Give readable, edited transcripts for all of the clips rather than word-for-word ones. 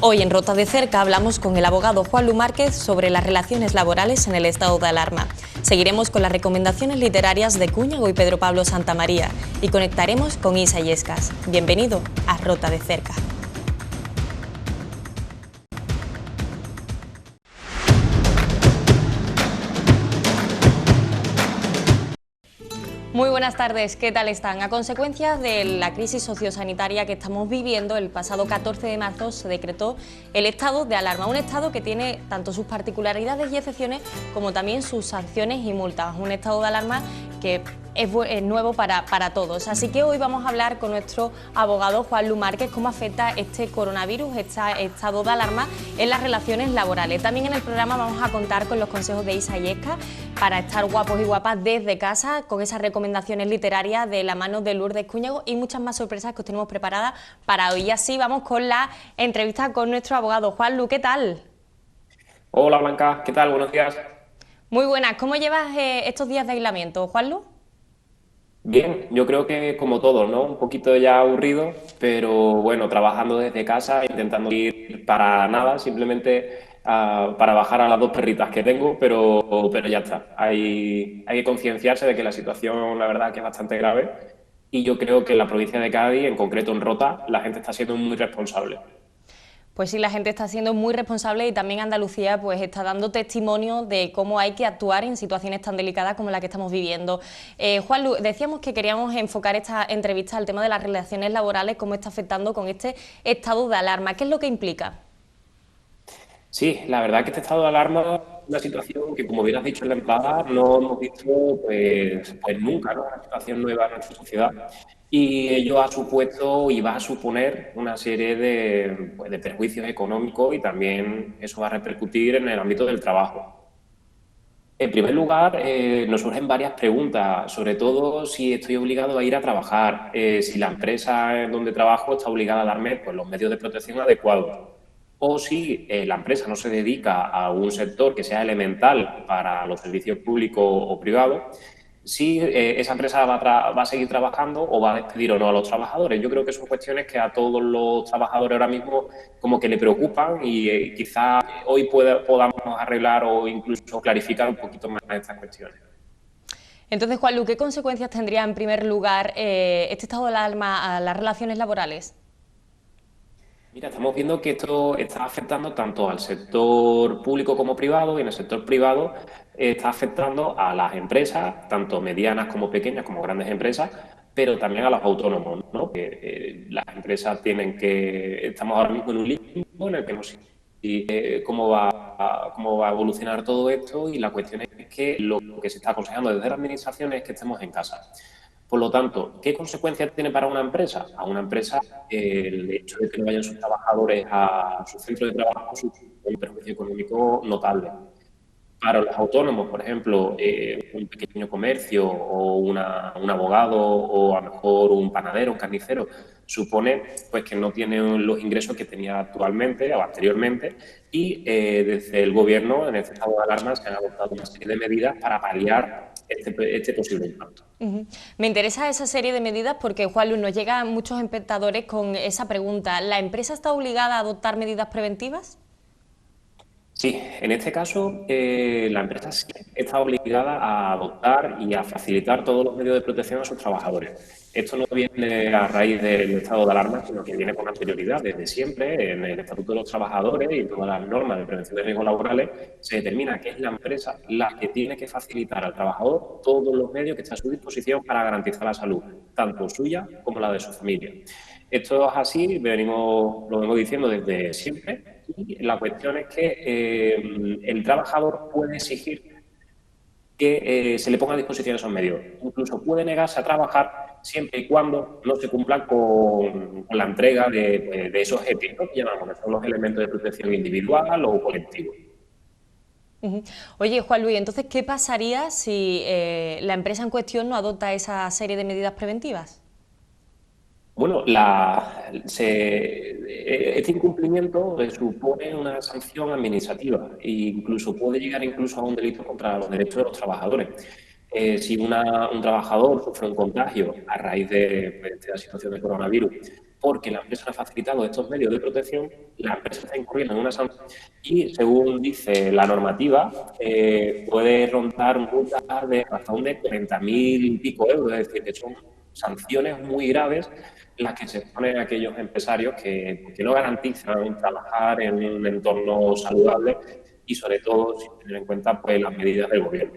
Hoy en Rota de Cerca hablamos con el abogado Juanlu Márquez sobre las relaciones laborales en el estado de alarma. Seguiremos con las recomendaciones literarias de Cúñago y Pedro Pablo Santamaría y conectaremos con Isa Illescas. Bienvenido a Rota de Cerca. Muy buenas tardes, ¿qué tal están? A consecuencia de la crisis sociosanitaria que estamos viviendo, el pasado 14 de marzo se decretó el estado de alarma, un estado que tiene tanto sus particularidades y excepciones como también sus sanciones y multas, un estado de alarma que es nuevo para todos. Así que hoy vamos a hablar con nuestro abogado Juanlu Márquez cómo afecta este coronavirus, este estado de alarma en las relaciones laborales. También en el programa vamos a contar con los consejos de Isa Illescas para estar guapos y guapas desde casa, con esas recomendaciones literarias de la mano de Lourdes Cúñago y muchas más sorpresas que os tenemos preparadas para hoy. Y así vamos con la entrevista con nuestro abogado. Juanlu, ¿qué tal? Hola Blanca, ¿qué tal? Buenos días. Muy buenas. ¿Cómo llevas estos días de aislamiento, Juanlu? Bien, yo creo que como todos, ¿no? Un poquito ya aburrido, pero bueno, trabajando desde casa, intentando ir para nada, simplemente para bajar a las dos perritas que tengo, pero ya está. Hay que concienciarse de que la situación, la verdad, que es bastante grave y yo creo que en la provincia de Cádiz, en concreto en Rota, la gente está siendo muy responsable. Pues sí, la gente está siendo muy responsable y también Andalucía pues está dando testimonio de cómo hay que actuar en situaciones tan delicadas como la que estamos viviendo. Juanlu, decíamos que queríamos enfocar esta entrevista al tema de las relaciones laborales, cómo está afectando con este estado de alarma. ¿Qué es lo que implica? Sí, la verdad que este estado de alarma es una situación que, como bien has dicho en la entrada, no hemos visto pues nunca, ¿no? Una situación nueva en nuestra sociedad. Y ello ha supuesto y va a suponer una serie de perjuicios económicos y también eso va a repercutir en el ámbito del trabajo. En primer lugar, nos surgen varias preguntas, sobre todo si estoy obligado a ir a trabajar, si la empresa en donde trabajo está obligada a darme pues, los medios de protección adecuados, o si la empresa no se dedica a un sector que sea elemental para los servicios públicos o privados, si esa empresa va a seguir trabajando o va a despedir o no a los trabajadores. Yo creo que son cuestiones que a todos los trabajadores ahora mismo como que le preocupan y quizá hoy podamos arreglar o incluso clarificar un poquito más estas cuestiones. Entonces, Juanlu, ¿qué consecuencias tendría en primer lugar este estado de alarma a las relaciones laborales? Mira, estamos viendo que esto está afectando tanto al sector público como privado y en el sector privado está afectando a las empresas, tanto medianas como pequeñas como grandes empresas, pero también a los autónomos, ¿no? Que las empresas estamos ahora mismo en un limbo en el que no sé cómo va a evolucionar todo esto y la cuestión es que lo que se está aconsejando desde la administración es que estemos en casa. Por lo tanto, ¿qué consecuencias tiene para una empresa? A una empresa el hecho de que no vayan sus trabajadores a su centro de trabajo supone un perjuicio económico notable. Para los autónomos, por ejemplo, un pequeño comercio o un abogado o a lo mejor un panadero, un carnicero, supone pues, que no tienen los ingresos que tenía actualmente o anteriormente y desde el gobierno, en este estado de alarma, se han adoptado una serie de medidas para paliar este posible impacto. Me interesa esa serie de medidas porque, Juanlu, nos llegan muchos espectadores con esa pregunta. ¿La empresa está obligada a adoptar medidas preventivas? Sí, en este caso la empresa sí está obligada a adoptar y a facilitar todos los medios de protección a sus trabajadores. Esto no viene a raíz del estado de alarma, sino que viene con anterioridad. Desde siempre, en el Estatuto de los Trabajadores y en todas las normas de prevención de riesgos laborales, se determina que es la empresa la que tiene que facilitar al trabajador todos los medios que están a su disposición para garantizar la salud, tanto suya como la de su familia. Esto es así, lo vengo diciendo desde siempre, y la cuestión es que el trabajador puede exigir que se le ponga a disposición esos medios. Incluso puede negarse a trabajar siempre y cuando no se cumplan con la entrega de esos EPIs, ¿no? Que llamamos, que son los elementos de protección individual o colectivo. Oye, Juan Luis, entonces, ¿qué pasaría si la empresa en cuestión no adopta esa serie de medidas preventivas? Bueno, este incumplimiento supone una sanción administrativa e incluso puede llegar incluso a un delito contra los derechos de los trabajadores. si un trabajador sufre un contagio a raíz de la situación del coronavirus, porque la empresa ha facilitado estos medios de protección, la empresa está incurriendo en una sanción y, según dice la normativa, puede rondar multas de razón de 40.000 y pico euros, es decir, que son sanciones muy graves las que se ponen a aquellos empresarios que no garantizan trabajar en un entorno saludable y, sobre todo, sin tener en cuenta pues, las medidas del gobierno.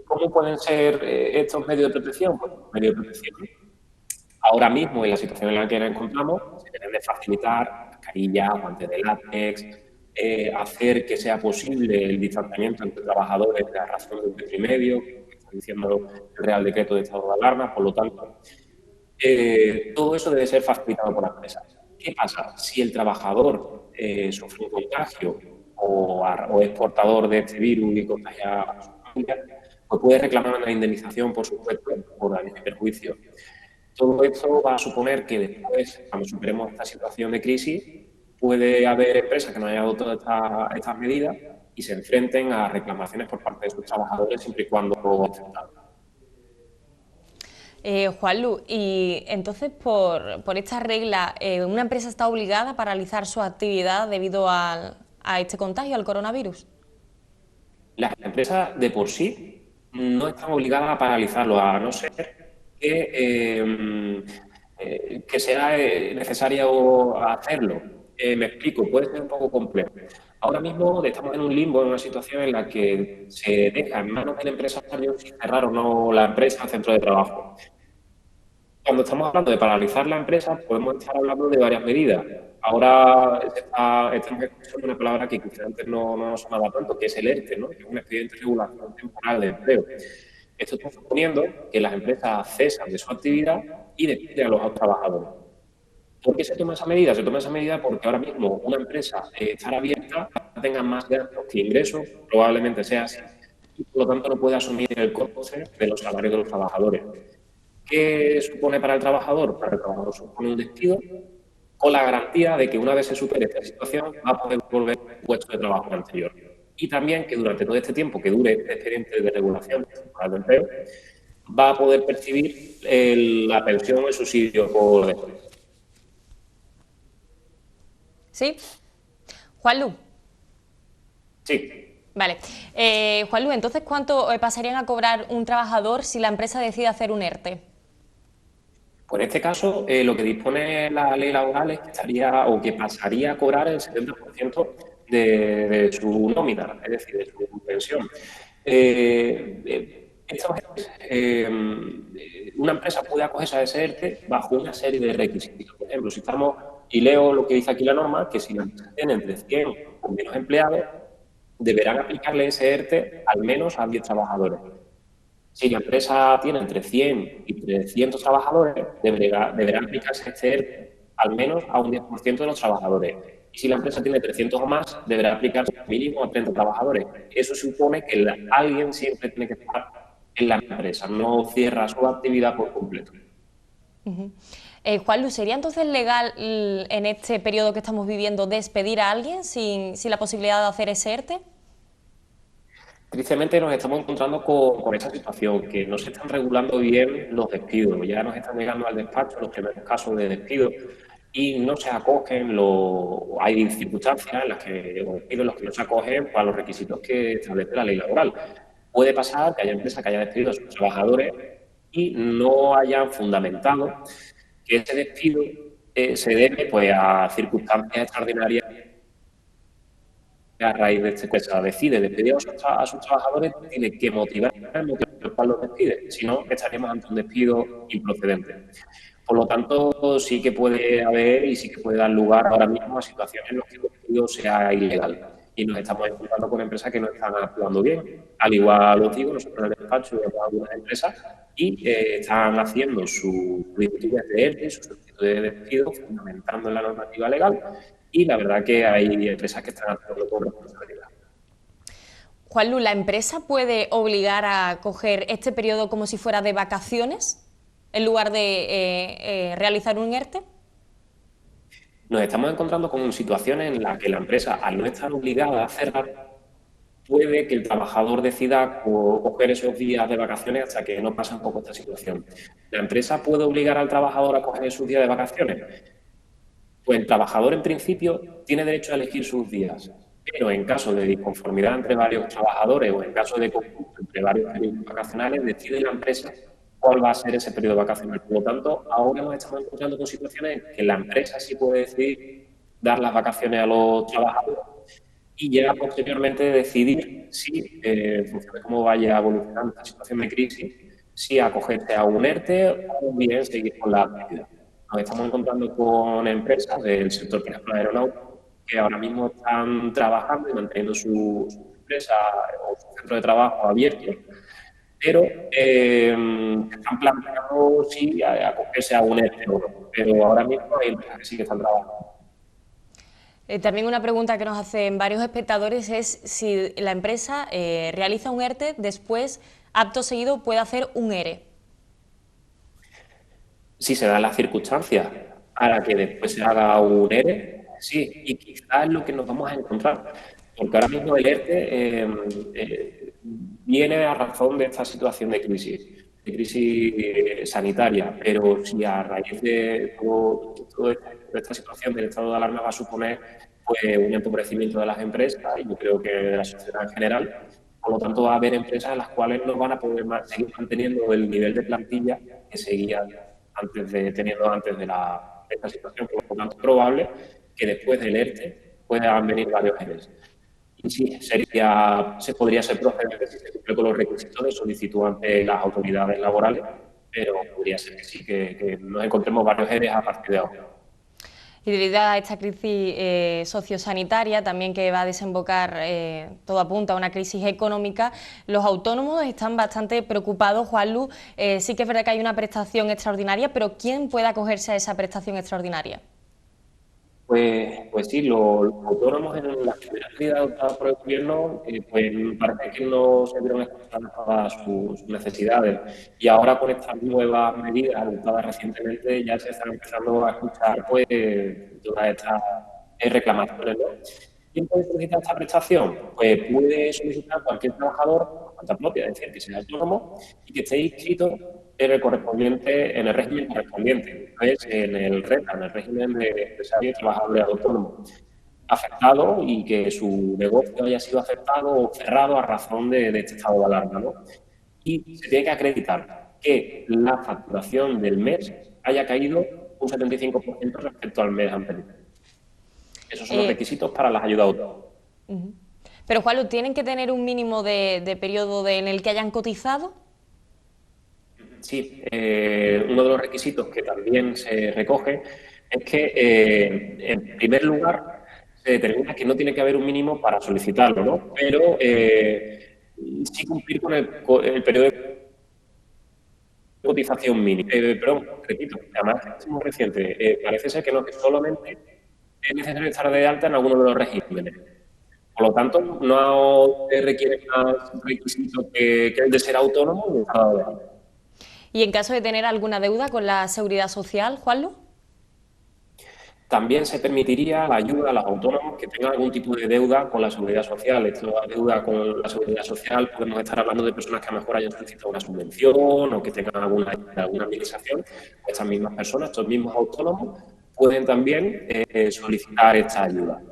¿Cómo pueden ser estos medios de protección? Pues medios de protección. Ahora mismo, en la situación en la que nos encontramos, se deben de facilitar mascarillas, guantes de látex, hacer que sea posible el distanciamiento entre trabajadores a razón de 1,5 metros, que está diciendo el Real Decreto de Estado de Alarma. Por lo tanto, todo eso debe ser facilitado por la empresa. ¿Qué pasa? Si el trabajador sufre un contagio o es portador de este virus y contagia a su familia, pues puede reclamar una indemnización, por supuesto, por daños y perjuicios. Todo esto va a suponer que después, cuando superemos esta situación de crisis, puede haber empresas que no hayan adoptado estas medidas y se enfrenten a reclamaciones por parte de sus trabajadores, siempre y cuando aceptadas. Juanlu, y entonces por esta regla, ¿una empresa está obligada a paralizar su actividad debido a este contagio, al coronavirus? Las empresas de por sí no están obligadas a paralizarlo, a no ser que sea necesario hacerlo. Me explico, puede ser un poco complejo. Ahora mismo estamos en un limbo, en una situación en la que se deja en manos del empresario si cerrar o no la empresa, el centro de trabajo. Cuando estamos hablando de paralizar la empresa, podemos estar hablando de varias medidas. Ahora estamos escuchando una palabra que quizás antes no nos sonaba tanto, que es el ERTE, ¿no? Que es un expediente de regulación temporal de empleo. Esto está suponiendo que las empresas cesan de su actividad y despiden a los trabajadores. ¿Por qué se toma esa medida? Se toma esa medida porque ahora mismo una empresa estar abierta tenga más gastos que ingresos, probablemente sea así, y por lo tanto no puede asumir el coste de los salarios de los trabajadores. ¿Qué supone para el trabajador? Para el trabajador supone un despido con la garantía de que una vez se supere esta situación va a poder volver al puesto de trabajo anterior. Y también que durante todo este tiempo que dure este expediente de regulación temporal de empleo va a poder percibir la pensión o el subsidio por despido. ¿Sí? Juanlu. Sí. Vale. Juanlu, entonces, ¿cuánto pasarían a cobrar un trabajador si la empresa decide hacer un ERTE? Pues en este caso, lo que dispone la ley laboral es que estaría o que pasaría a cobrar el 70% de su nómina, es decir, de su pensión. Una empresa puede acogerse a ese ERTE bajo una serie de requisitos. Por ejemplo, si estamos, y leo lo que dice aquí la norma, que si la empresa tiene entre 100 o menos empleados, deberán aplicarle ese ERTE al menos a 10 trabajadores. Si la empresa tiene entre 100 y 300 trabajadores, deberá aplicarse este ERTE al menos a un 10% de los trabajadores. Y si la empresa tiene 300 o más, deberá aplicarse mínimo a 30 trabajadores. Eso supone que alguien siempre tiene que estar en la empresa, no cierra su actividad por completo. Juanlu, ¿sería entonces legal en este periodo que estamos viviendo despedir a alguien sin la posibilidad de hacer ese ERTE? Tristemente nos estamos encontrando con esta situación, que no se están regulando bien los despidos. Ya nos están llegando al despacho los primeros casos de despido y no se acogen, hay circunstancias en las que los despidos en los que no se acogen a los requisitos que establece la ley laboral. Puede pasar que haya empresas que hayan despedido a sus trabajadores y no hayan fundamentado que ese despido se debe pues, a circunstancias extraordinarias. A raíz de este cosa decide despedir a sus trabajadores, tiene que motivar el motivo por el cual los despide, si no estaríamos ante un despido improcedente. Por lo tanto, sí que puede haber y sí que puede dar lugar ahora mismo a situaciones en las que el despido sea ilegal. Y nos estamos encontrando con empresas que no están actuando bien. Al igual, os digo, nosotros en el despacho vemos algunas empresas y están haciendo sus solicitudes de ERTE, sus solicitudes de despido, fundamentando en la normativa legal. Y la verdad que hay empresas que están actuando con responsabilidad. Juanlu, ¿la empresa puede obligar a coger este periodo como si fuera de vacaciones en lugar de realizar un ERTE? Nos estamos encontrando con situaciones en las que la empresa, al no estar obligada a cerrar, puede que el trabajador decida coger esos días de vacaciones hasta que no pase un poco esta situación. ¿La empresa puede obligar al trabajador a coger sus días de vacaciones? Pues el trabajador, en principio, tiene derecho a elegir sus días, pero en caso de disconformidad entre varios trabajadores o en caso de conflicto entre varios periodos vacacionales, decide la empresa cuál va a ser ese periodo vacacional. Por lo tanto, ahora nos estamos encontrando con situaciones en que la empresa sí puede decidir dar las vacaciones a los trabajadores y ya posteriormente decidir si, en función de cómo vaya evolucionando esta situación de crisis, si acogerse a un ERTE o bien seguir con la actividad. Nos estamos encontrando con empresas del sector, por ejemplo, aeronáutico, que ahora mismo están trabajando y manteniendo su empresa o su centro de trabajo abierto, pero están planteando sí acogerse a un ERTE o no. Pero ahora mismo hay empresas que sí que están trabajando. También una pregunta que nos hacen varios espectadores es si la empresa realiza un ERTE, después, acto seguido, puede hacer un ERE. Si se dan las circunstancias para que después se haga un ERE, sí, y quizás es lo que nos vamos a encontrar, porque ahora mismo el ERTE viene a razón de esta situación de crisis sanitaria, pero si a raíz de toda esta situación del estado de alarma va a suponer pues, un empobrecimiento de las empresas y yo creo que de la sociedad en general, por lo tanto va a haber empresas en las cuales no van a poder seguir manteniendo el nivel de plantilla que seguían teniendo antes de esta situación. Por lo tanto, es probable que después del ERTE puedan venir varios ERES. Y sí, se podría ser procedente si se cumple con los requisitos de solicitud ante las autoridades laborales, pero podría ser que sí, que nos encontremos varios ERES a partir de ahora. Y debido a esta crisis sociosanitaria, también que va a desembocar, todo apunta a una crisis económica, los autónomos están bastante preocupados. Juanlu, sí que es verdad que hay una prestación extraordinaria, pero ¿quién puede acogerse a esa prestación extraordinaria? Pues sí, los autónomos en las primeras medidas adoptadas por el gobierno, pues parece que no se vieron escuchadas todas sus necesidades. Y ahora con estas nuevas medidas adoptadas recientemente ya se están empezando a escuchar pues todas estas reclamaciones, ¿no? ¿Quién puede solicitar esta prestación? Pues puede solicitar cualquier trabajador por cuenta propia, es decir, que sea autónomo y que esté inscrito en el régimen correspondiente, es en el RETA, en el régimen de empresario y trabajador autónomo, afectado y que su negocio haya sido afectado o cerrado a razón de este estado de alarma, ¿no? Y se tiene que acreditar que la facturación del mes haya caído un 75% respecto al mes anterior. Esos son los requisitos para las ayudas autónomas. Pero, Juanlu, ¿tienen que tener un mínimo de periodo en el que hayan cotizado? Sí, uno de los requisitos que también se recoge es que, en primer lugar, se determina que no tiene que haber un mínimo para solicitarlo, ¿no? Pero sí cumplir con el periodo de cotización mínimo. Pero, repito, además es muy reciente. Parece ser que no, que solamente es necesario estar de alta en alguno de los regímenes. Por lo tanto, no requiere más requisitos que el de ser autónomo y estar de alta. ¿Y en caso de tener alguna deuda con la Seguridad Social, Juanlu? También se permitiría la ayuda a los autónomos que tengan algún tipo de deuda con la Seguridad Social. Esta deuda con la Seguridad Social podemos estar hablando de personas que a lo mejor hayan solicitado una subvención o que tengan alguna administración. Estas mismas personas, estos mismos autónomos, pueden también solicitar esta ayuda.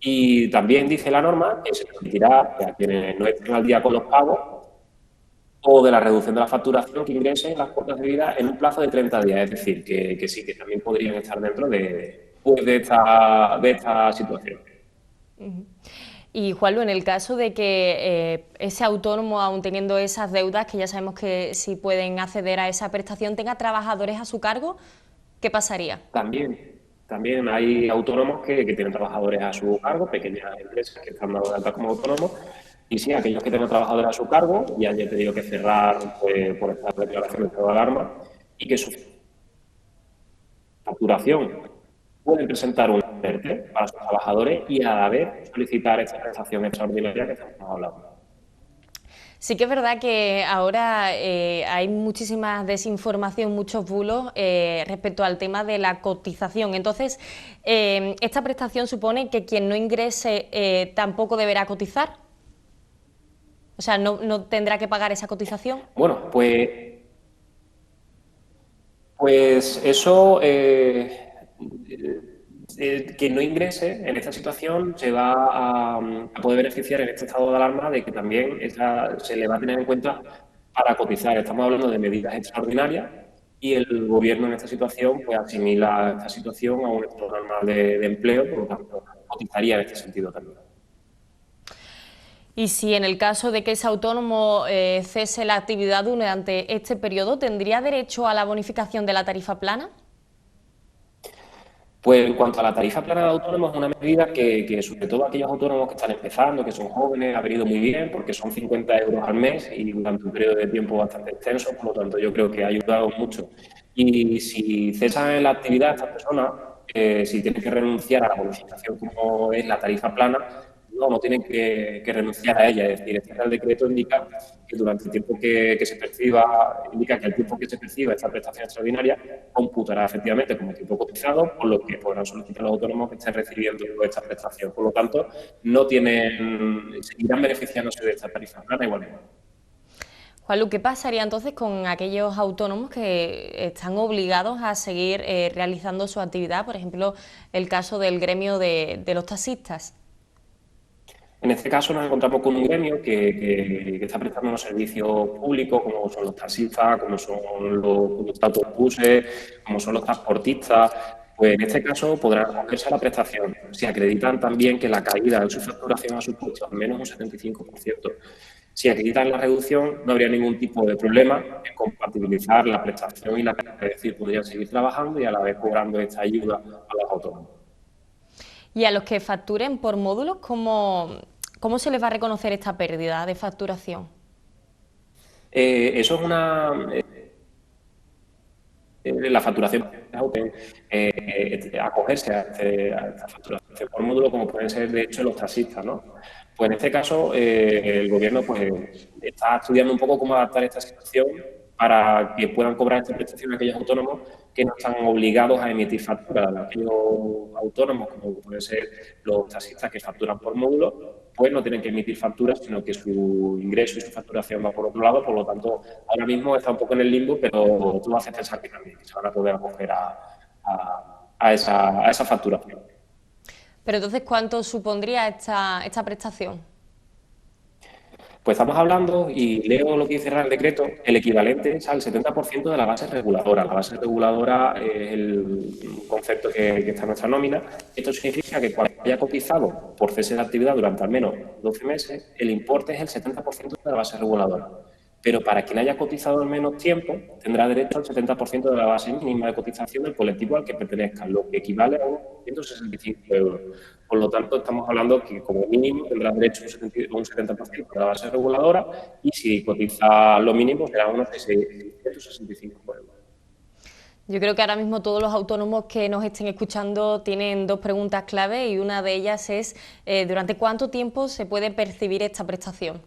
Y también dice la norma que se permitirá a quienes no estén al día con los pagos o de la reducción de la facturación que ingresen las cuotas de vida en un plazo de 30 días. Es decir, que sí, que también podrían estar dentro de esta situación. Y, Juanlu, en el caso de que ese autónomo, aun teniendo esas deudas, que ya sabemos que sí pueden acceder a esa prestación, tenga trabajadores a su cargo, ¿qué pasaría? También hay autónomos que tienen trabajadores a su cargo, pequeñas empresas que están dadas de alta como autónomos. Y sí, aquellos que tengan trabajadores a su cargo y hayan tenido que cerrar pues, por esta declaración de estado de alarma y que su facturación pueden presentar un ERTE para sus trabajadores y a la vez solicitar esta prestación extraordinaria que estamos hablando. Sí que es verdad que ahora hay muchísima desinformación, muchos bulos respecto al tema de la cotización. Entonces, ¿esta prestación supone que quien no ingrese tampoco deberá cotizar? O sea, ¿no tendrá que pagar esa cotización? Bueno, pues eso, quien no ingrese en esta situación se va a poder beneficiar en este estado de alarma de que también se le va a tener en cuenta para cotizar. Estamos hablando de medidas extraordinarias y el gobierno en esta situación pues asimila esta situación a un estado normal de empleo, por lo tanto, cotizaría en este sentido también. Y si en el caso de que ese autónomo cese la actividad durante este periodo, ¿tendría derecho a la bonificación de la tarifa plana? Pues en cuanto a la tarifa plana de autónomos, es una medida que sobre todo aquellos autónomos que están empezando, que son jóvenes, ha venido muy bien porque son 50 euros al mes y durante un periodo de tiempo bastante extenso, por lo tanto yo creo que ha ayudado mucho. Y si cesan la actividad estas personas, si tienen que renunciar a la bonificación como es la tarifa plana, no tienen que renunciar a ella. Es decir, este Real Decreto indica que durante el tiempo que se perciba, indica que el tiempo que se perciba esta prestación extraordinaria computará efectivamente como tiempo cotizado, por lo que podrán solicitar los autónomos que estén recibiendo esta prestación. Por lo tanto, seguirán beneficiándose de esta tarifa plana igualmente. Juanlu, ¿qué pasaría entonces con aquellos autónomos que están obligados a seguir realizando su actividad? Por ejemplo, el caso del gremio de los taxistas. En este caso nos encontramos con un gremio que está prestando unos servicios públicos, como son los taxistas, como son los autobuses, como son los transportistas. Pues en este caso podrán acogerse a la prestación si acreditan también que la caída en su facturación ha supuesto al menos un 75%. Si acreditan la reducción, no habría ningún tipo de problema en compatibilizar la prestación y la caída, es decir, podrían seguir trabajando y a la vez cobrando esta ayuda a los autónomos. Y a los que facturen por módulos, ¿cómo se les va a reconocer esta pérdida de facturación? Eso es la facturación acogerse a esta facturación por módulo, como pueden ser, de hecho, los taxistas, ¿no? Pues en este caso, el gobierno pues, está estudiando un poco cómo adaptar esta situación para que puedan cobrar esta prestación aquellos autónomos que no están obligados a emitir facturas. Aquellos autónomos, como pueden ser los taxistas que facturan por módulo, pues no tienen que emitir facturas, sino que su ingreso y su facturación va por otro lado. Por lo tanto, ahora mismo está un poco en el limbo, pero tú haces pensar que también se van a poder acoger a esa facturación. Pero entonces, ¿cuánto supondría esta prestación? Pues estamos hablando, y leo lo que dice el decreto, el equivalente es al 70% de la base reguladora. La base reguladora es el concepto que está en nuestra nómina. Esto significa que cuando haya cotizado por cese de actividad durante al menos 12 meses, el importe es el 70% de la base reguladora. Pero para quien haya cotizado al menos tiempo, tendrá derecho al 70% de la base mínima de cotización del colectivo al que pertenezca, lo que equivale a unos 165 euros. Por lo tanto, estamos hablando que como mínimo tendrá derecho a un 70% de la base reguladora y si cotiza lo mínimo será unos 665 euros. Yo creo que ahora mismo todos los autónomos que nos estén escuchando tienen dos preguntas clave y una de ellas es ¿durante cuánto tiempo se puede percibir esta prestación?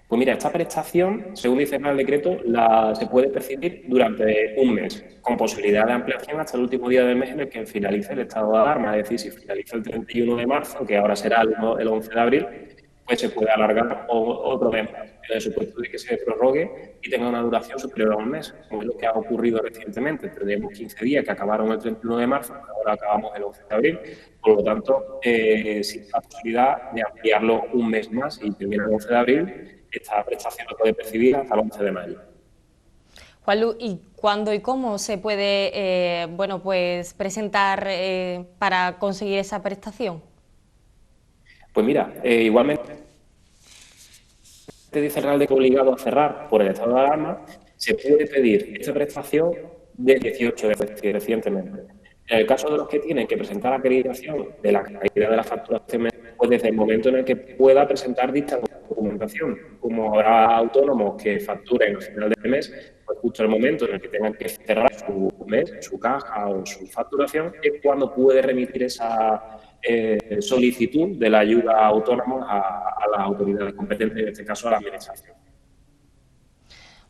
Pues mira, esta prestación, según dice el decreto, se puede percibir durante un mes, con posibilidad de ampliación hasta el último día del mes en el que finalice el estado de alarma. Es decir, si finaliza el 31 de marzo, que ahora será el 11 de abril, pues se puede alargar otro mes más, en el supuesto de que se prorrogue y tenga una duración superior a un mes, como es lo que ha ocurrido recientemente. Tendríamos 15 días que acabaron el 31 de marzo, ahora acabamos el 11 de abril, por lo tanto, existe la posibilidad de ampliarlo un mes más y termina el 11 de abril. Esta prestación lo puede percibir hasta el 11 de mayo. Juanlu, ¿y cuándo y cómo se puede pues presentar para conseguir esa prestación? Pues mira, igualmente dice el Real Decreto obligado a cerrar por el estado de alarma, se puede pedir esta prestación del 18 de recientemente. En el caso de los que tienen que presentar acreditación de la caída de la facturación, pues desde el momento en el que pueda presentar dicha documentación. Como habrá autónomos que facturen al final del mes, pues justo el momento en el que tengan que cerrar su mes, su caja o su facturación, es cuando puede remitir esa solicitud de la ayuda a autónomos a las autoridades competentes, en este caso a la Administración.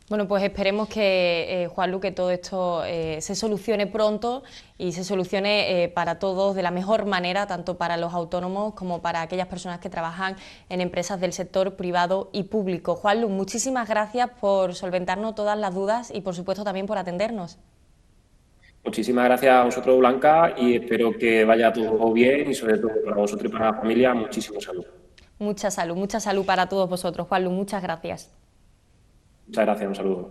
Bueno, pues esperemos que, Juanlu, que todo esto se solucione pronto y se solucione para todos de la mejor manera, tanto para los autónomos como para aquellas personas que trabajan en empresas del sector privado y público. Juanlu, muchísimas gracias por solventarnos todas las dudas y, por supuesto, también por atendernos. Muchísimas gracias a vosotros, Blanca, y espero que vaya todo bien y sobre todo para vosotros y para la familia, muchísimo salud. Mucha salud para todos vosotros. Juanlu, muchas gracias. Muchas gracias, un saludo.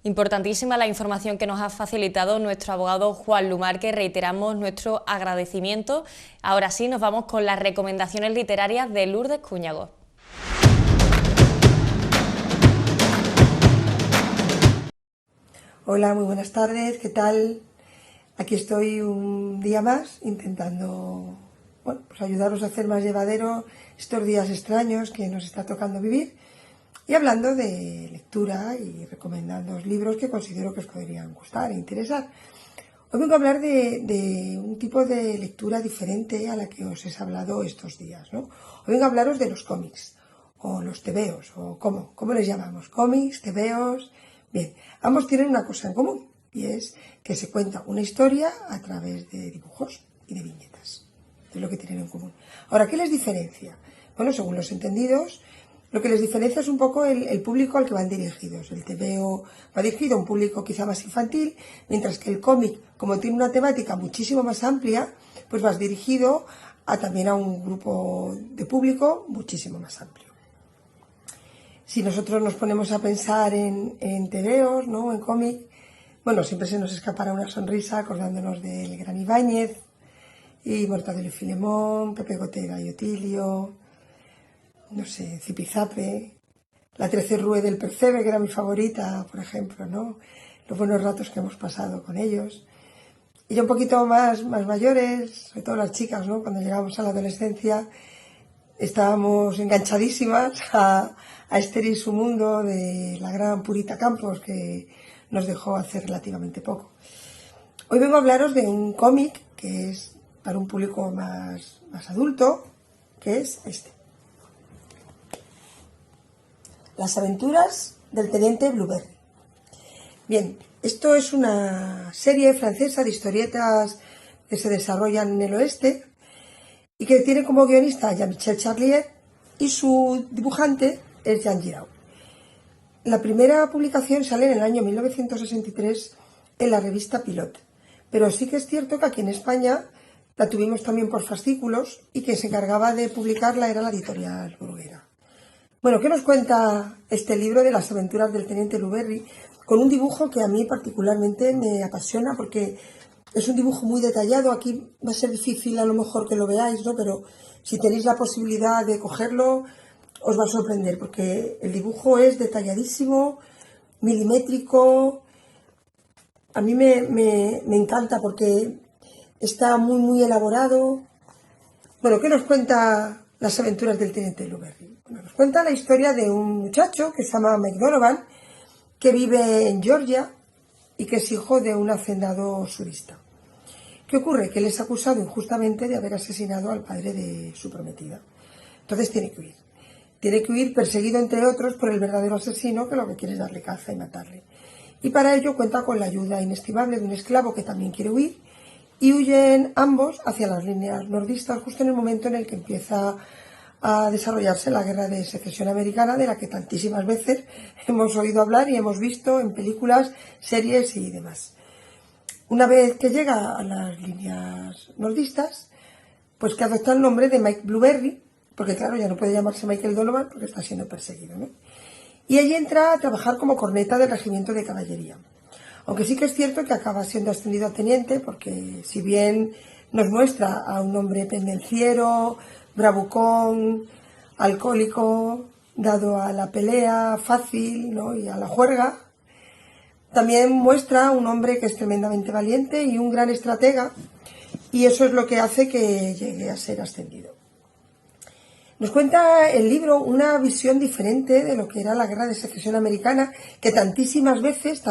Importantísima la información que nos ha facilitado nuestro abogado Juanlu Márquez, reiteramos nuestro agradecimiento. Ahora sí, nos vamos con las recomendaciones literarias de Lourdes Cúñago. Hola, muy buenas tardes, ¿qué tal? Aquí estoy un día más intentando pues ayudaros a hacer más llevadero estos días extraños que nos está tocando vivir y hablando de lectura y recomendando libros que considero que os podrían gustar e interesar. Hoy vengo a hablar de un tipo de lectura diferente a la que os he hablado estos días, ¿no? Hoy vengo a hablaros de los cómics o los tebeos o ¿cómo les llamamos? Cómics, tebeos. Bien, ambos tienen una cosa en común y es que se cuenta una historia a través de dibujos y de viñetas. Es lo que tienen en común. Ahora, ¿qué les diferencia? Bueno, según los entendidos, lo que les diferencia es un poco el público al que van dirigidos. El tebeo va dirigido a un público quizá más infantil, mientras que el cómic, como tiene una temática muchísimo más amplia, pues va dirigido también a un grupo de público muchísimo más amplio. Si nosotros nos ponemos a pensar en tebeos, ¿no?, en cómic, bueno, siempre se nos escapará una sonrisa acordándonos del Gran Ibáñez y Mortadelo y Filemón, Pepe Gotera y Otilio, no sé, Zipizape, la 13 Rue del Percebe, que era mi favorita, por ejemplo, ¿no? Los buenos ratos que hemos pasado con ellos. Y ya un poquito más mayores, sobre todo las chicas, ¿no?, cuando llegamos a la adolescencia, estábamos enganchadísimas a Esther y su mundo de la gran Purita Campos, que nos dejó hace relativamente poco. Hoy vengo a hablaros de un cómic que es para un público más adulto, que es este. Las aventuras del teniente Blueberry. Bien, esto es una serie francesa de historietas que se desarrollan en el oeste y que tiene como guionista a Jean-Michel Charlier y su dibujante es Jean Giraud. La primera publicación sale en el año 1963 en la revista Pilot, pero sí que es cierto que aquí en España la tuvimos también por fascículos y que se encargaba de publicarla era la editorial Bruguera. Bueno, ¿qué nos cuenta este libro de las aventuras del teniente Blueberry? Con un dibujo que a mí particularmente me apasiona porque es un dibujo muy detallado. Aquí va a ser difícil a lo mejor que lo veáis, ¿no? Pero si tenéis la posibilidad de cogerlo, os va a sorprender porque el dibujo es detalladísimo, milimétrico. A mí me encanta porque está muy elaborado. Bueno, ¿qué nos cuenta las aventuras del teniente Blueberry? Bueno, nos cuenta la historia de un muchacho que se llama Mike Donovan, que vive en Georgia y que es hijo de un hacendado surista. ¿Qué ocurre? Que él es acusado injustamente de haber asesinado al padre de su prometida. Entonces tiene que huir. Tiene que huir perseguido, entre otros, por el verdadero asesino, que lo que quiere es darle caza y matarle. Y para ello cuenta con la ayuda inestimable de un esclavo que también quiere huir, y huyen ambos hacia las líneas nordistas justo en el momento en el que empieza a desarrollarse la guerra de secesión americana, de la que tantísimas veces hemos oído hablar y hemos visto en películas, series y demás. Una vez que llega a las líneas nordistas, pues que adopta el nombre de Mike Blueberry, porque claro, ya no puede llamarse Michael Donovan porque está siendo perseguido, ¿no? Y allí entra a trabajar como corneta del regimiento de caballería. Aunque sí que es cierto que acaba siendo ascendido a teniente, porque si bien nos muestra a un hombre pendenciero, bravucón, alcohólico, dado a la pelea fácil, ¿no?, y a la juerga, también muestra a un hombre que es tremendamente valiente y un gran estratega, y eso es lo que hace que llegue a ser ascendido. Nos cuenta el libro una visión diferente de lo que era la guerra de secesión americana, que tantísimas veces,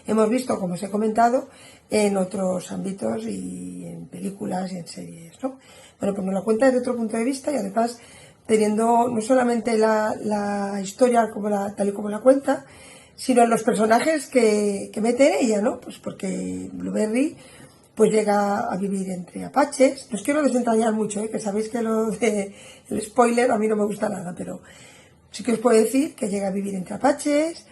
hemos visto, como os he comentado, en otros ámbitos y en películas y en series, ¿no? Bueno, pues nos la cuenta desde otro punto de vista y además teniendo no solamente la historia tal y como la cuenta, sino los personajes que mete en ella, ¿no? Pues porque Blueberry pues llega a vivir entre apaches. No os quiero desentrañar mucho, que sabéis que lo de el spoiler a mí no me gusta nada, pero sí que os puedo decir que llega a vivir entre apaches,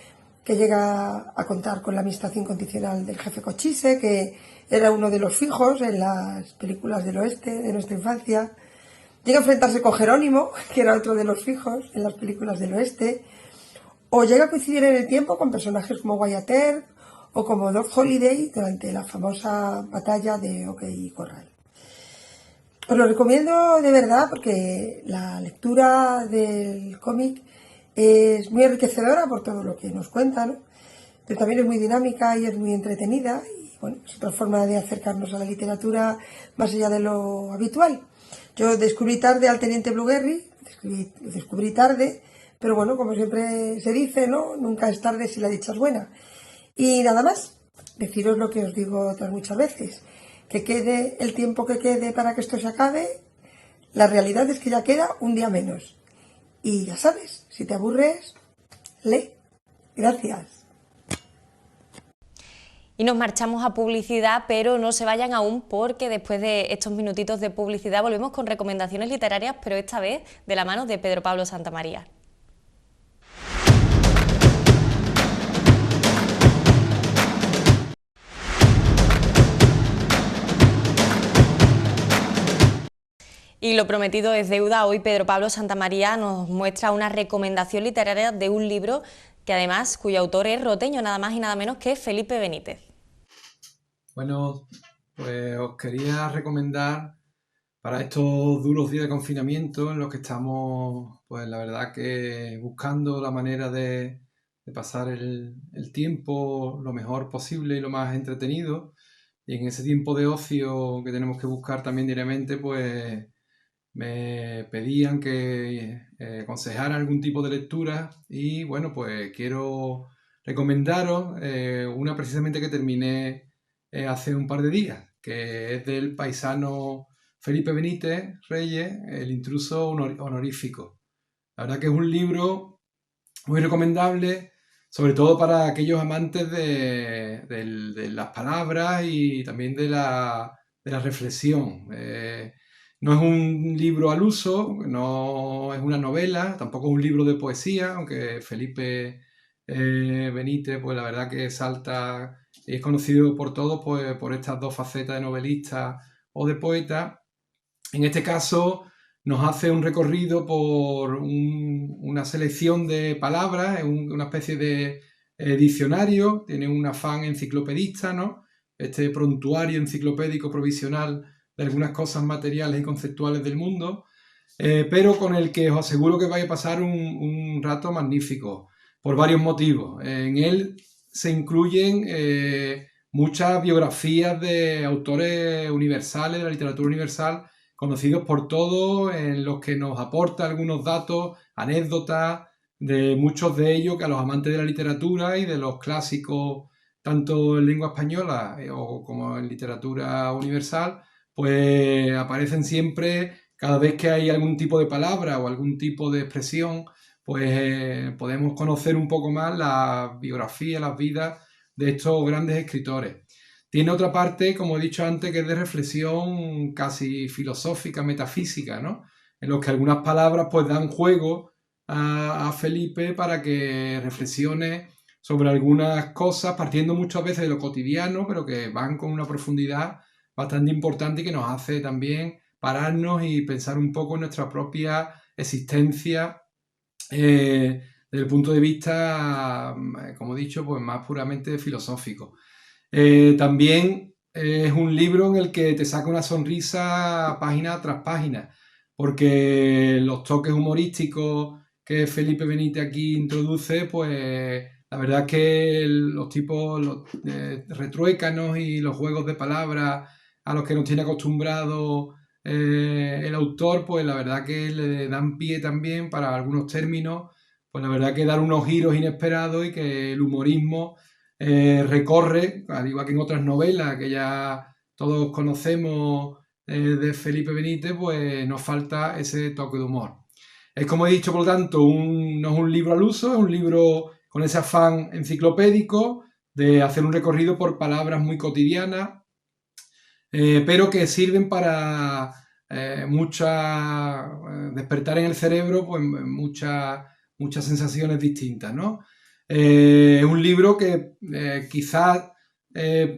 que llega a contar con la amistad incondicional del jefe Cochise, que era uno de los fijos en las películas del oeste de nuestra infancia. Llega a enfrentarse con Jerónimo, que era otro de los fijos en las películas del oeste. O llega a coincidir en el tiempo con personajes como Wyatt Earp o como Doc Holliday durante la famosa batalla de OK Corral. Os lo recomiendo de verdad porque la lectura del cómic es muy enriquecedora por todo lo que nos cuenta, ¿no? Pero también es muy dinámica y es muy entretenida y bueno, es otra forma de acercarnos a la literatura más allá de lo habitual. Yo descubrí tarde al Teniente Blueberry, lo descubrí tarde, pero bueno, como siempre se dice, ¿no? Nunca es tarde si la dicha es buena. Y nada más, deciros lo que os digo otras muchas veces, que quede el tiempo que quede para que esto se acabe, la realidad es que ya queda un día menos. Y ya sabes, si te aburres, lee. Gracias. Y nos marchamos a publicidad, pero no se vayan aún porque después de estos minutitos de publicidad volvemos con recomendaciones literarias, pero esta vez de la mano de Pedro Pablo Santamaría. Y lo prometido es deuda. Hoy Pedro Pablo Santamaría nos muestra una recomendación literaria de un libro que además, cuyo autor es roteño, nada más y nada menos que Felipe Benítez. Bueno, pues os quería recomendar para estos duros días de confinamiento en los que estamos, pues la verdad que buscando la manera de pasar el tiempo lo mejor posible y lo más entretenido. Y en ese tiempo de ocio que tenemos que buscar también diariamente, pues me pedían que aconsejara algún tipo de lectura y bueno, pues quiero recomendaros una precisamente que terminé hace un par de días, que es del paisano Felipe Benítez Reyes, El intruso honorífico. La verdad que es un libro muy recomendable, sobre todo para aquellos amantes de las palabras y también de la reflexión. No es un libro al uso, no es una novela, tampoco es un libro de poesía, aunque Felipe Benítez, pues la verdad que salta y es conocido por todos pues, por estas dos facetas de novelista o de poeta. En este caso nos hace un recorrido por una selección de palabras, es una especie de diccionario, tiene un afán enciclopedista, ¿no? Este prontuario enciclopédico provisional de algunas cosas materiales y conceptuales del mundo, pero con el que os aseguro que vais a pasar un rato magnífico, por varios motivos. En él se incluyen muchas biografías de autores universales, de la literatura universal, conocidos por todos, en los que nos aporta algunos datos, anécdotas, de muchos de ellos que a los amantes de la literatura y de los clásicos, tanto en lengua española o como en literatura universal, pues aparecen siempre cada vez que hay algún tipo de palabra o algún tipo de expresión, pues podemos conocer un poco más la biografía, las vidas de estos grandes escritores. Tiene otra parte, como he dicho antes, que es de reflexión casi filosófica, metafísica, ¿no? En los que algunas palabras pues dan juego a Felipe para que reflexione sobre algunas cosas, partiendo muchas veces de lo cotidiano, pero que van con una profundidad bastante importante y que nos hace también pararnos y pensar un poco en nuestra propia existencia desde el punto de vista, como he dicho, pues más puramente filosófico. También es un libro en el que te saca una sonrisa página tras página, porque los toques humorísticos que Felipe Benítez aquí introduce, pues la verdad es que los tipos retruécanos y los juegos de palabras a los que nos tiene acostumbrado el autor, pues la verdad que le dan pie también para algunos términos, pues la verdad que dar unos giros inesperados y que el humorismo recorre, al igual que en otras novelas que ya todos conocemos de Felipe Benítez, pues nos falta ese toque de humor. Es, como he dicho, por lo tanto, no es un libro al uso, es un libro con ese afán enciclopédico de hacer un recorrido por palabras muy cotidianas, pero que sirven para despertar en el cerebro pues, muchas sensaciones distintas, ¿no? Es un libro que quizás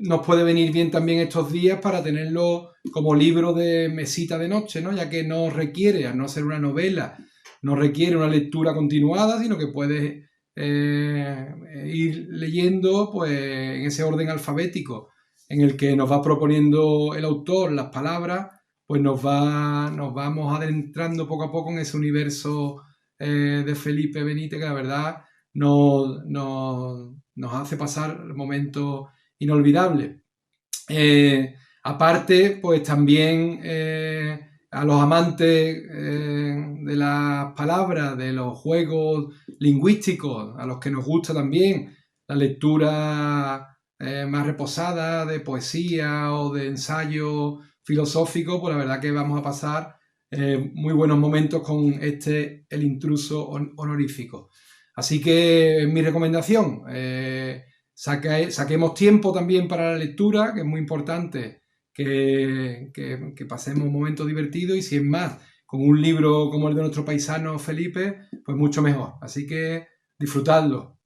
nos puede venir bien también estos días para tenerlo como libro de mesita de noche, ¿no? Ya que no requiere, al no ser una novela, no requiere una lectura continuada, sino que puedes ir leyendo pues, en ese orden alfabético en el que nos va proponiendo el autor las palabras, pues nos vamos adentrando poco a poco en ese universo de Felipe Benítez, que la verdad nos hace pasar momentos inolvidables. Aparte, pues también a los amantes de las palabras, de los juegos lingüísticos, a los que nos gusta también la lectura más reposada, de poesía o de ensayo filosófico, pues la verdad que vamos a pasar muy buenos momentos con El intruso honorífico. Así que mi recomendación, saquemos tiempo también para la lectura, que es muy importante que pasemos un momento divertido, y si es más, con un libro como el de nuestro paisano Felipe, pues mucho mejor. Así que disfrutadlo.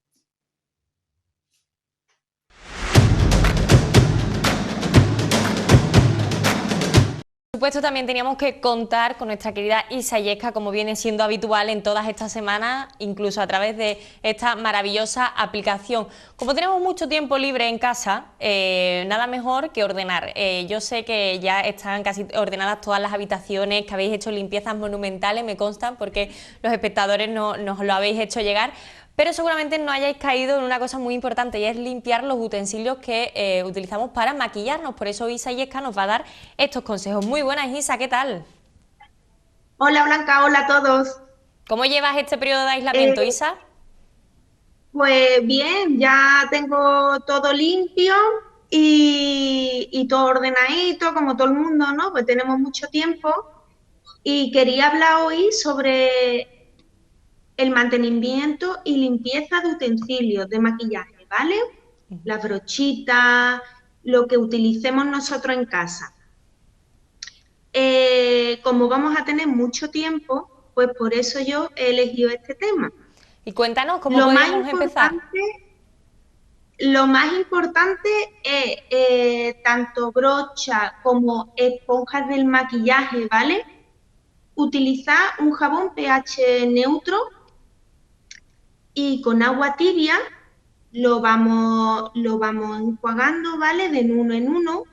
Por supuesto, también teníamos que contar con nuestra querida Isa Illescas, como viene siendo habitual en todas estas semanas, incluso a través de esta maravillosa aplicación. Como tenemos mucho tiempo libre en casa, nada mejor que ordenar. Yo sé que ya están casi ordenadas todas las habitaciones, que habéis hecho limpiezas monumentales, me constan, porque los espectadores nos lo habéis hecho llegar. Pero seguramente no hayáis caído en una cosa muy importante, y es limpiar los utensilios que utilizamos para maquillarnos. Por eso Isa Illescas nos va a dar estos consejos. Muy buenas, Isa, ¿qué tal? Hola Blanca, hola a todos. ¿Cómo llevas este periodo de aislamiento, Isa? Pues bien, ya tengo todo limpio y todo ordenadito, como todo el mundo, ¿no? Pues tenemos mucho tiempo y quería hablar hoy sobre el mantenimiento y limpieza de utensilios de maquillaje, ¿vale? Las brochitas, lo que utilicemos nosotros en casa. Como vamos a tener mucho tiempo, pues por eso yo he elegido este tema. Y cuéntanos cómo podríamos empezar. Lo más importante es tanto brocha como esponjas del maquillaje, ¿vale? Utilizar un jabón pH neutro y con agua tibia lo vamos enjuagando, ¿vale? De uno en uno.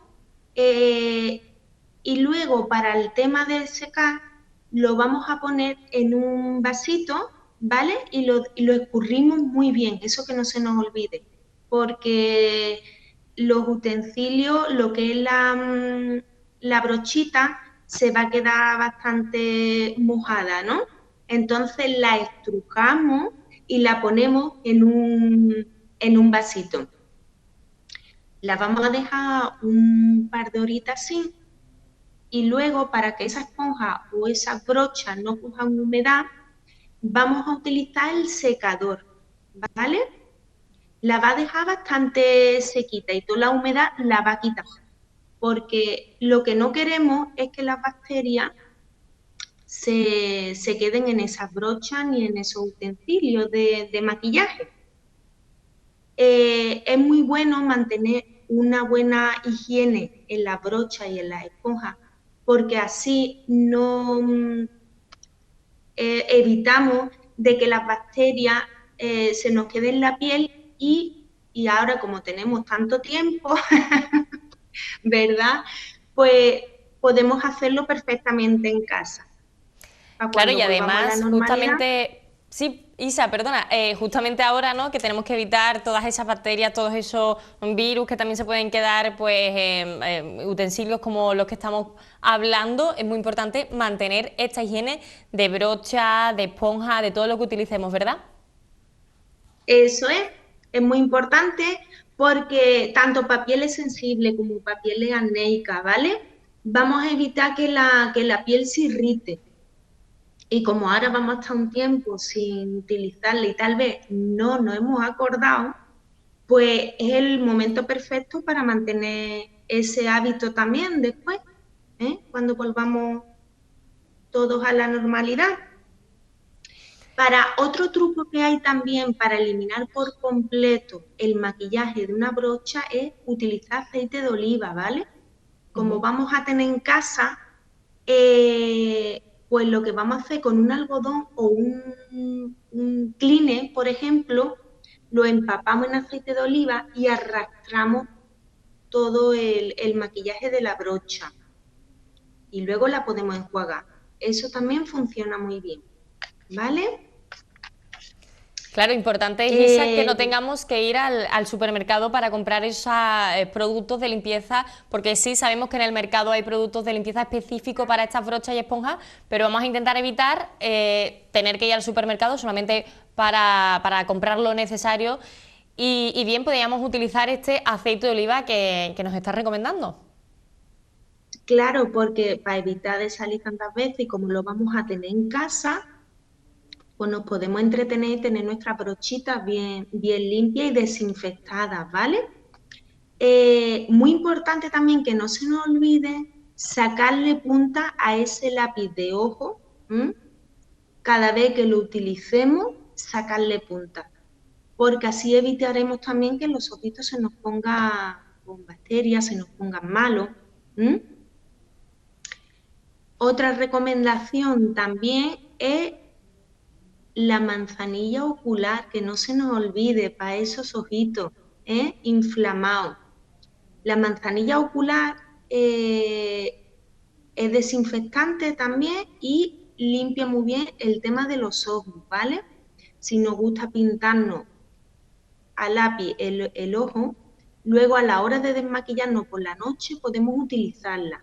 Y luego para el tema de secar lo vamos a poner en un vasito, ¿vale? Y lo escurrimos muy bien, eso que no se nos olvide, porque los utensilios, lo que es la brochita, se va a quedar bastante mojada, ¿no? Entonces la estrujamos y la ponemos en un vasito. La vamos a dejar un par de horitas así, y luego, para que esa esponja o esas brochas no cojan humedad, vamos a utilizar el secador, ¿vale? La va a dejar bastante sequita y toda la humedad la va a quitar, porque lo que no queremos es que las bacterias se queden en esas brochas ni en esos utensilios de maquillaje. Es muy bueno mantener una buena higiene en la brocha y en las esponjas, porque así no evitamos de que las bacterias se nos queden en la piel y ahora, como tenemos tanto tiempo, ¿verdad? Pues podemos hacerlo perfectamente en casa. Claro, y además, justamente, sí, Isa, perdona, justamente ahora, ¿no?, que tenemos que evitar todas esas bacterias, todos esos virus que también se pueden quedar, pues, utensilios como los que estamos hablando, es muy importante mantener esta higiene de brocha, de esponja, de todo lo que utilicemos, ¿verdad? Eso es muy importante, porque tanto para pieles sensibles como para pieles acnéicas, ¿vale? vamos a evitar que la piel se irrite. Y como ahora vamos a estar un tiempo sin utilizarla y tal vez no nos hemos acordado, pues es el momento perfecto para mantener ese hábito también después, cuando volvamos todos a la normalidad. Para otro truco que hay también para eliminar por completo el maquillaje de una brocha es utilizar aceite de oliva, ¿vale? Como vamos a tener en casa, pues lo que vamos a hacer con un algodón o un cleaner, por ejemplo, lo empapamos en aceite de oliva y arrastramos todo el maquillaje de la brocha y luego la podemos enjuagar. Eso también funciona muy bien, ¿vale? Claro, importante es, Isa, que no tengamos que ir al supermercado para comprar esos productos de limpieza, porque sí, sabemos que en el mercado hay productos de limpieza específicos para estas brochas y esponjas, pero vamos a intentar evitar tener que ir al supermercado solamente para comprar lo necesario y bien podríamos utilizar este aceite de oliva que nos está recomendando. Claro, porque para evitar de salir tantas veces y como lo vamos a tener en casa, pues nos podemos entretener y tener nuestras brochitas bien limpias y desinfectadas, ¿vale? Muy importante también que no se nos olvide sacarle punta a ese lápiz de ojo, cada vez que lo utilicemos, sacarle punta, porque así evitaremos también que los ojitos se nos pongan con bacterias, se nos pongan malos. Otra recomendación también es la manzanilla ocular, que no se nos olvide para esos ojitos inflamados. La manzanilla ocular es desinfectante también y limpia muy bien el tema de los ojos, ¿vale? Si nos gusta pintarnos a lápiz el ojo, luego a la hora de desmaquillarnos por la noche podemos utilizarla.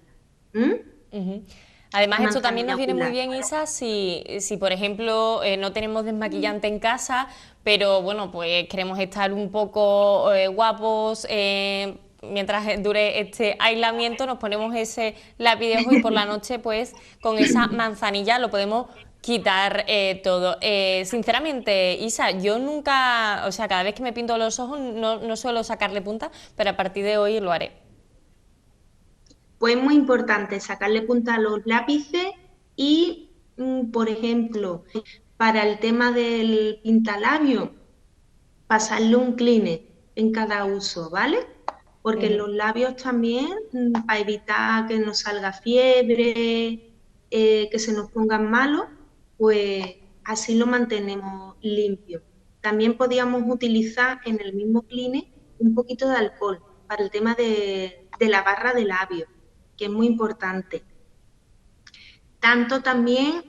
Además, esto también Manzanilla nos viene muy ocular. bien, Isa, si por ejemplo, no tenemos desmaquillante en casa, pero bueno, pues queremos estar un poco guapos, mientras dure este aislamiento, nos ponemos ese lápiz de ojo y por la noche, pues con esa manzanilla lo podemos quitar todo. Sinceramente, Isa, yo nunca, o sea, cada vez que me pinto los ojos no suelo sacarle punta, pero a partir de hoy lo haré. Pues es muy importante sacarle punta a los lápices y, por ejemplo, para el tema del pintalabio, pasarle un cleaner en cada uso, ¿vale? Porque en los labios también, para evitar que nos salga fiebre, que se nos pongan malos, pues así lo mantenemos limpio. También podíamos utilizar en el mismo cleaner un poquito de alcohol para el tema de la barra de labios, que es muy importante. Tanto también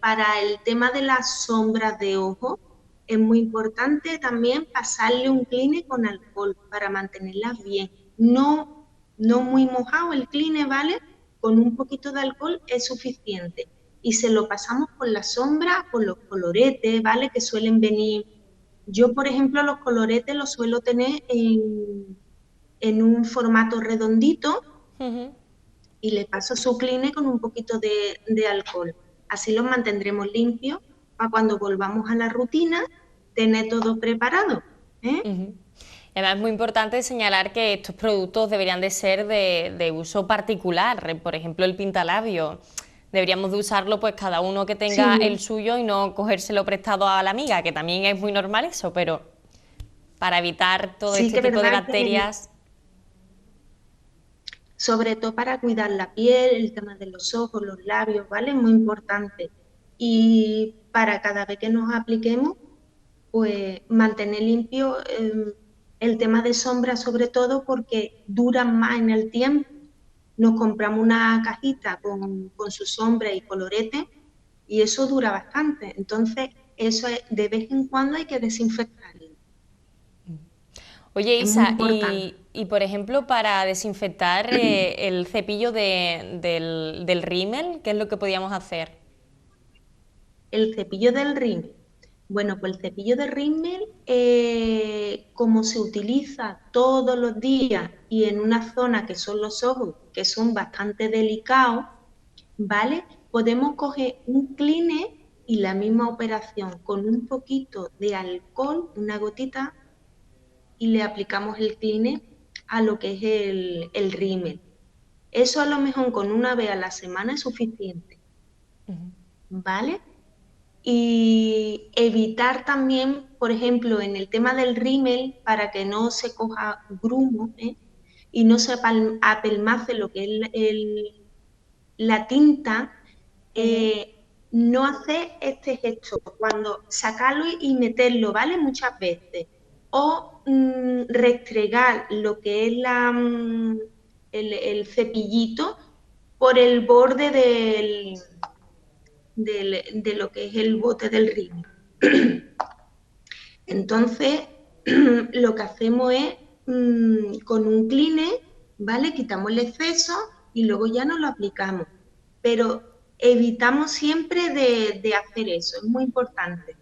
para el tema de las sombras de ojo, es muy importante también pasarle un cleaner con alcohol para mantenerlas bien. No muy mojado el cleaner, ¿vale? Con un poquito de alcohol es suficiente. Y se lo pasamos por la sombra, por los coloretes, ¿vale? Que suelen venir. Yo, por ejemplo, los coloretes los suelo tener en un formato redondito y le paso su cleaner con un poquito de alcohol. Así los mantendremos limpios para cuando volvamos a la rutina tener todo preparado. Además, es muy importante señalar que estos productos deberían de ser de uso particular. Por ejemplo, el pintalabio. Deberíamos de usarlo pues cada uno que tenga el suyo y no cogérselo prestado a la amiga, que también es muy normal eso, pero para evitar todo este tipo de bacterias. Sobre todo para cuidar la piel, el tema de los ojos, los labios, ¿vale? Es muy importante. Y para cada vez que nos apliquemos, pues mantener limpio el tema de sombra, sobre todo porque duran más en el tiempo. Nos compramos una cajita con su sombra y colorete y eso dura bastante. Entonces, eso de vez en cuando hay que desinfectarlo. Oye, Isa, y por ejemplo, para desinfectar el cepillo del rímel, ¿qué es lo que podíamos hacer? El cepillo del rímel. Bueno, pues el cepillo de rímel, como se utiliza todos los días y en una zona que son los ojos, que son bastante delicados, ¿vale? Podemos coger un Kleenex y la misma operación con un poquito de alcohol, una gotita, y le aplicamos el Kleenex a lo que es el rímel. Eso a lo mejor con una vez a la semana es suficiente, ¿vale? Y evitar también, por ejemplo, en el tema del rímel, para que no se coja grumo, ¿eh? Y no se apelmace lo que es la tinta, no hacer este gesto, cuando sacarlo y meterlo, ¿vale? Muchas veces. O restregar lo que es el cepillito por el borde de lo que es el bote del rímel. Entonces, lo que hacemos es, con un Kleenex, ¿vale? Quitamos el exceso y luego ya nos lo aplicamos. Pero evitamos siempre de hacer eso, es muy importante.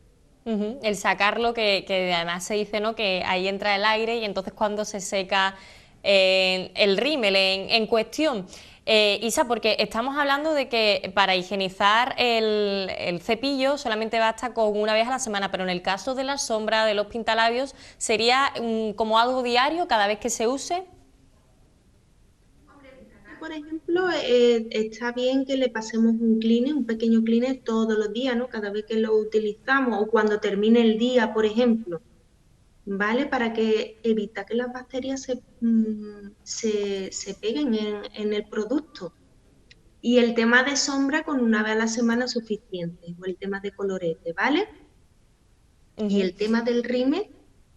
El sacarlo, que además se dice, ¿no?, que ahí entra el aire y entonces cuando se seca el rímel en cuestión. Isa, porque estamos hablando de que para higienizar el cepillo solamente basta con una vez a la semana, pero en el caso de la sombra, de los pintalabios, ¿sería como algo diario cada vez que se use? Por ejemplo, está bien que le pasemos un Kleenex, un pequeño Kleenex todos los días, ¿no? Cada vez que lo utilizamos o cuando termine el día, por ejemplo, ¿vale? Para que evita que las bacterias se peguen en el producto. Y el tema de sombra con una vez a la semana es suficiente, o el tema de colorete, ¿vale? Y el tema del rímel,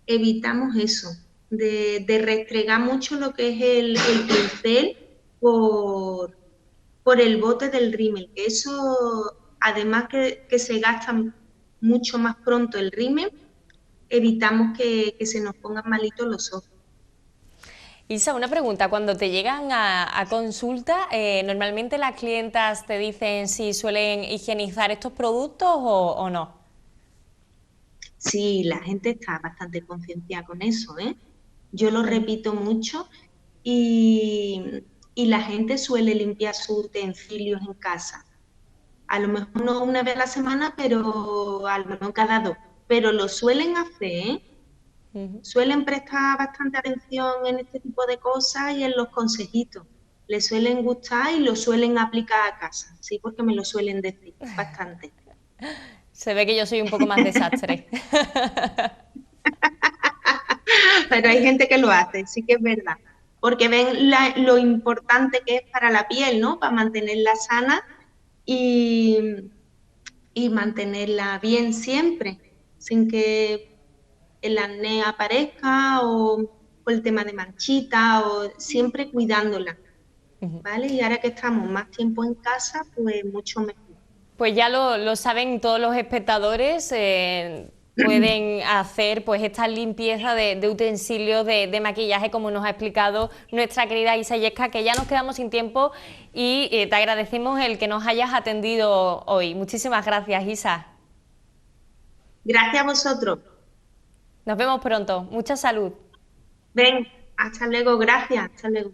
evitamos eso, de restregar mucho lo que es el pincel por el bote del rímel, que eso, además que se gasta mucho más pronto el rímel, evitamos que se nos pongan malitos los ojos. Isa, una pregunta, cuando te llegan a consulta, ¿normalmente las clientas te dicen si suelen higienizar estos productos o no? Sí, la gente está bastante concienciada con eso, ¿eh? Yo lo repito mucho y, y la gente suele limpiar sus utensilios en casa. A lo mejor no una vez a la semana, pero a lo mejor cada dos. Pero lo suelen hacer, ¿eh? Suelen prestar bastante atención en este tipo de cosas y en los consejitos. Les suelen gustar y lo suelen aplicar a casa, sí, porque me lo suelen decir bastante. Se ve que yo soy un poco más desastre. Pero hay gente que lo hace, sí que es verdad. Porque ven lo importante que es para la piel, ¿no? Para mantenerla sana y, y mantenerla bien siempre, sin que el acné aparezca o el tema de manchita, o siempre cuidándola, ¿vale? Y ahora que estamos más tiempo en casa, pues mucho mejor. Pues ya lo saben todos los espectadores, pueden hacer pues esta limpieza de utensilios de maquillaje, como nos ha explicado nuestra querida Isa Illescas, que ya nos quedamos sin tiempo y te agradecemos el que nos hayas atendido hoy. Muchísimas gracias, Isa. Gracias a vosotros. Nos vemos pronto. Mucha salud. Ven, hasta luego, gracias, hasta luego.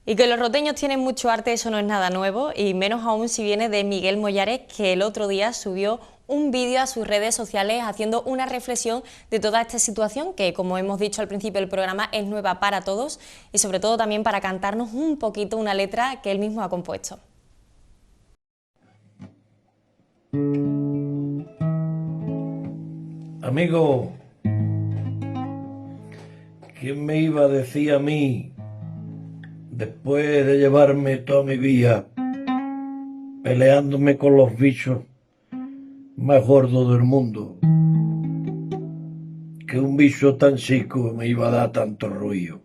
Y que los roteños tienen mucho arte, eso no es nada nuevo, y menos aún si viene de Miguel Mollares, que el otro día subió un vídeo a sus redes sociales haciendo una reflexión de toda esta situación que, como hemos dicho al principio del programa, es nueva para todos y sobre todo también para cantarnos un poquito una letra que él mismo ha compuesto. Amigo, ¿quién me iba a decir a mí, después de llevarme toda mi vida peleándome con los bichos más gordos del mundo, que un bicho tan chico me iba a dar tanto ruido?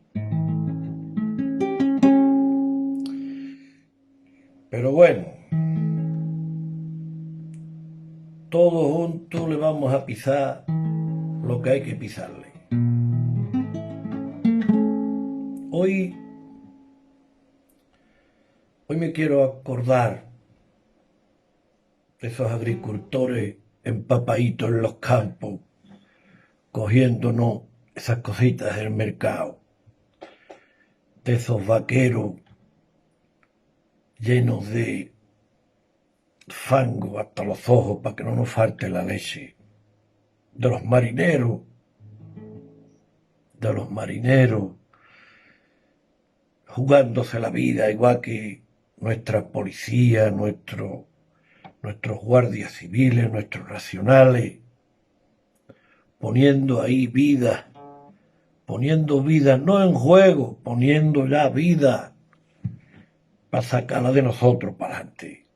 Pero bueno, todos juntos le vamos a pisar lo que hay que pisarle. Hoy me quiero acordar de esos agricultores empapaditos en los campos, cogiéndonos esas cositas del mercado, de esos vaqueros llenos de fango hasta los ojos para que no nos falte la leche, de los marineros, jugándose la vida igual que nuestra policía, nuestros guardias civiles, nuestros nacionales, poniendo ahí vida, no en juego, poniendo ya vida para sacarla de nosotros para adelante.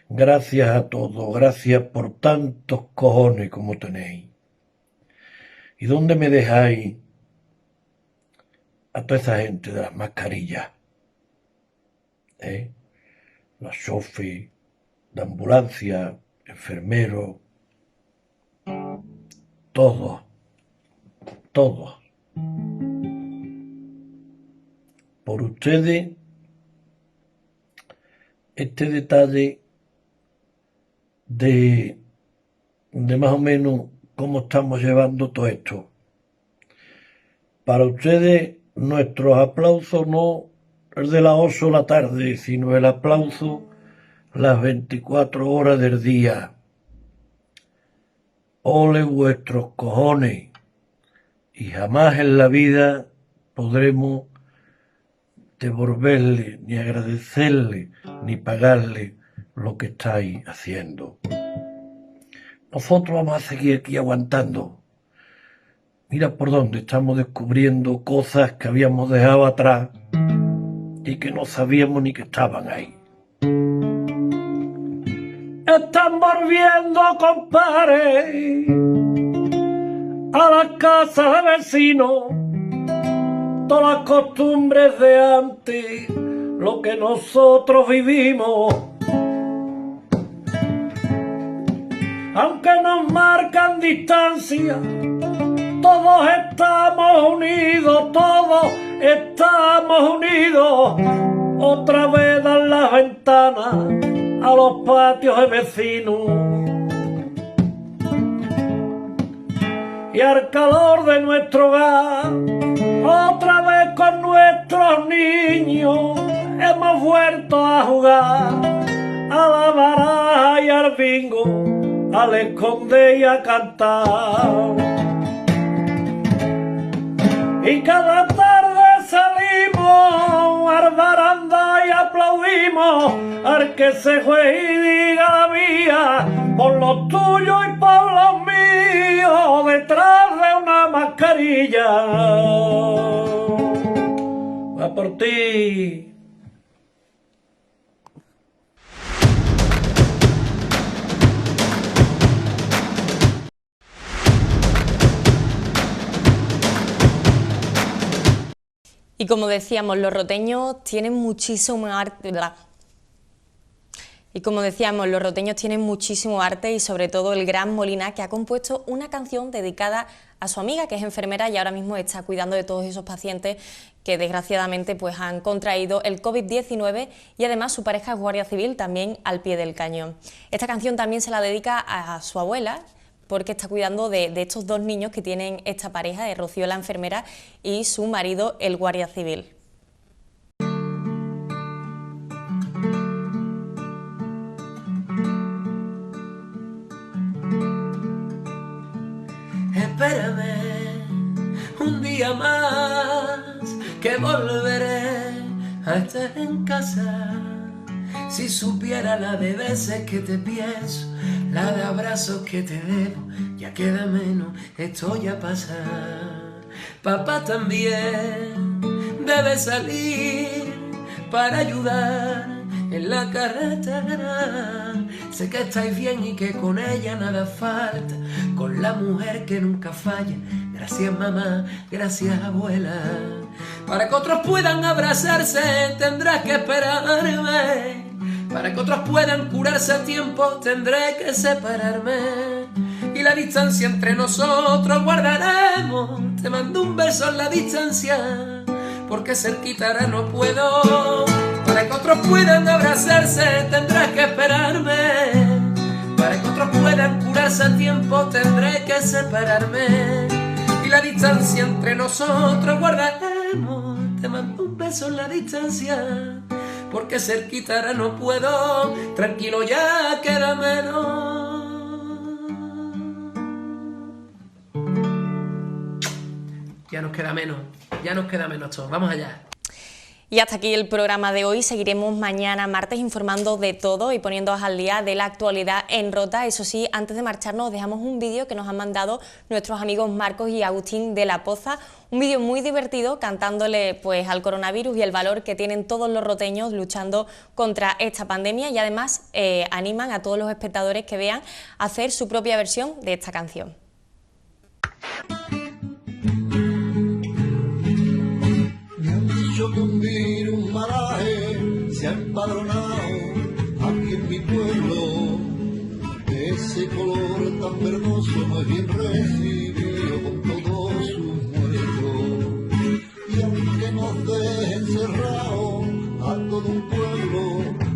Gracias a todos, gracias por tantos cojones como tenéis. ¿Y dónde me dejáis a toda esa gente de las mascarillas? Los chofes de ambulancia, enfermeros, todos. Por ustedes, este detalle de más o menos cómo estamos llevando todo esto. Para ustedes, nuestros aplausos no es de las 8 de la tarde, sino el aplauso las 24 horas del día. Ole vuestros cojones, y jamás en la vida podremos devolverle, ni agradecerle, ni pagarle lo que estáis haciendo. Nosotros vamos a seguir aquí aguantando. Mira por dónde estamos descubriendo cosas que habíamos dejado atrás y que no sabíamos ni que estaban ahí. Están volviendo, compadre, a la casa de vecinos, todas las costumbres de antes, lo que nosotros vivimos. Aunque nos marcan distancia, todos estamos unidos, otra vez dan las ventanas a los patios de vecinos. Y al calor de nuestro hogar, otra vez con nuestros niños, hemos vuelto a jugar a la baraja y al bingo, al esconde y a cantar. Y cada tarde salimos al baranda y aplaudimos al que se fue y diga la mía, por los tuyos y por los míos, detrás de una mascarilla. Va por ti. Y como decíamos, los roteños tienen muchísimo arte. Y sobre todo el gran Molina, que ha compuesto una canción dedicada a su amiga, que es enfermera y ahora mismo está cuidando de todos esos pacientes que desgraciadamente pues han contraído el COVID-19 y además su pareja es guardia civil también al pie del cañón. Esta canción también se la dedica a su abuela, porque está cuidando de estos dos niños que tienen esta pareja, de Rocío la enfermera y su marido el guardia civil. Espérame un día más, que volveré a estar en casa. Si supiera la de veces que te pienso, la de abrazos que te debo, ya queda menos, esto ya pasa. Papá también debe salir para ayudar en la carretera. Sé que estáis bien y que con ella nada falta, con la mujer que nunca falla. Gracias mamá, gracias abuela. Para que otros puedan abrazarse tendrás que esperarme. Para que otros puedan curarse a tiempo tendré que separarme. Y la distancia entre nosotros guardaremos. Te mando un beso en la distancia, porque cerquita ahora no puedo. otros puedan abrazarse tendrás que esperarme, para que otros puedan curarse a tiempo tendré que separarme, y la distancia entre nosotros guardaremos. Te mando un beso en la distancia, porque cerquita ahora no puedo, tranquilo ya queda menos. Ya nos queda menos todo, vamos allá. Y hasta aquí el programa de hoy. Seguiremos mañana martes informando de todo y poniéndoos al día de la actualidad en Rota. Eso sí, antes de marcharnos os dejamos un vídeo que nos han mandado nuestros amigos Marcos y Agustín de La Poza. Un vídeo muy divertido cantándole pues al coronavirus y el valor que tienen todos los roteños luchando contra esta pandemia, y además animan a todos los espectadores que vean a hacer su propia versión de esta canción. Que un virus malaje se ha empadronado aquí en mi pueblo, ese color tan verdoso no es bien recibido con todos sus muertos, y aunque nos dejen encerrados a todo un pueblo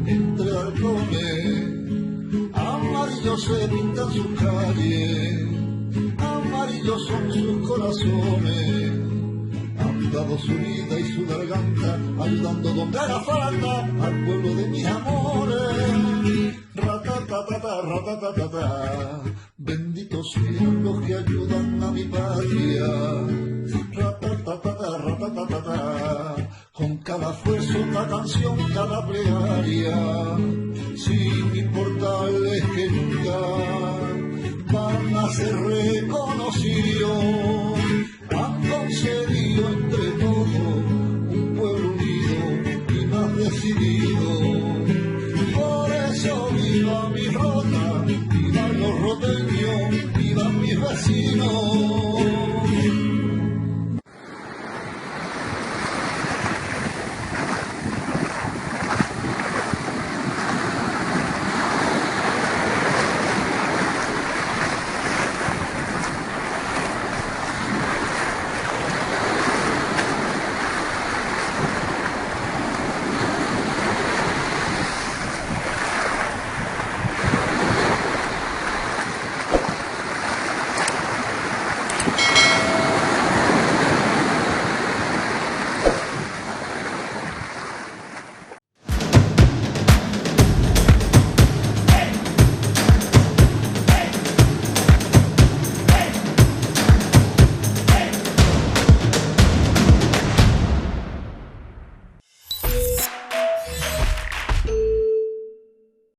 entre arcones, amarillos se pintan sus calles, amarillos son sus corazones. Han dado su vida y su garganta, ayudando donde haga falta al pueblo de mis amores. Ratatatata, ratatatata, benditos sean los que ayudan a mi patria. Ratatatata, ratatatata, con cada esfuerzo, cada canción, cada plegaria, sin importarles que nunca van a ser reconocidos. Han concedido entre todos un pueblo unido y más decidido. Por eso viva mi Rota, vivan los roteños, vivan mis vecinos.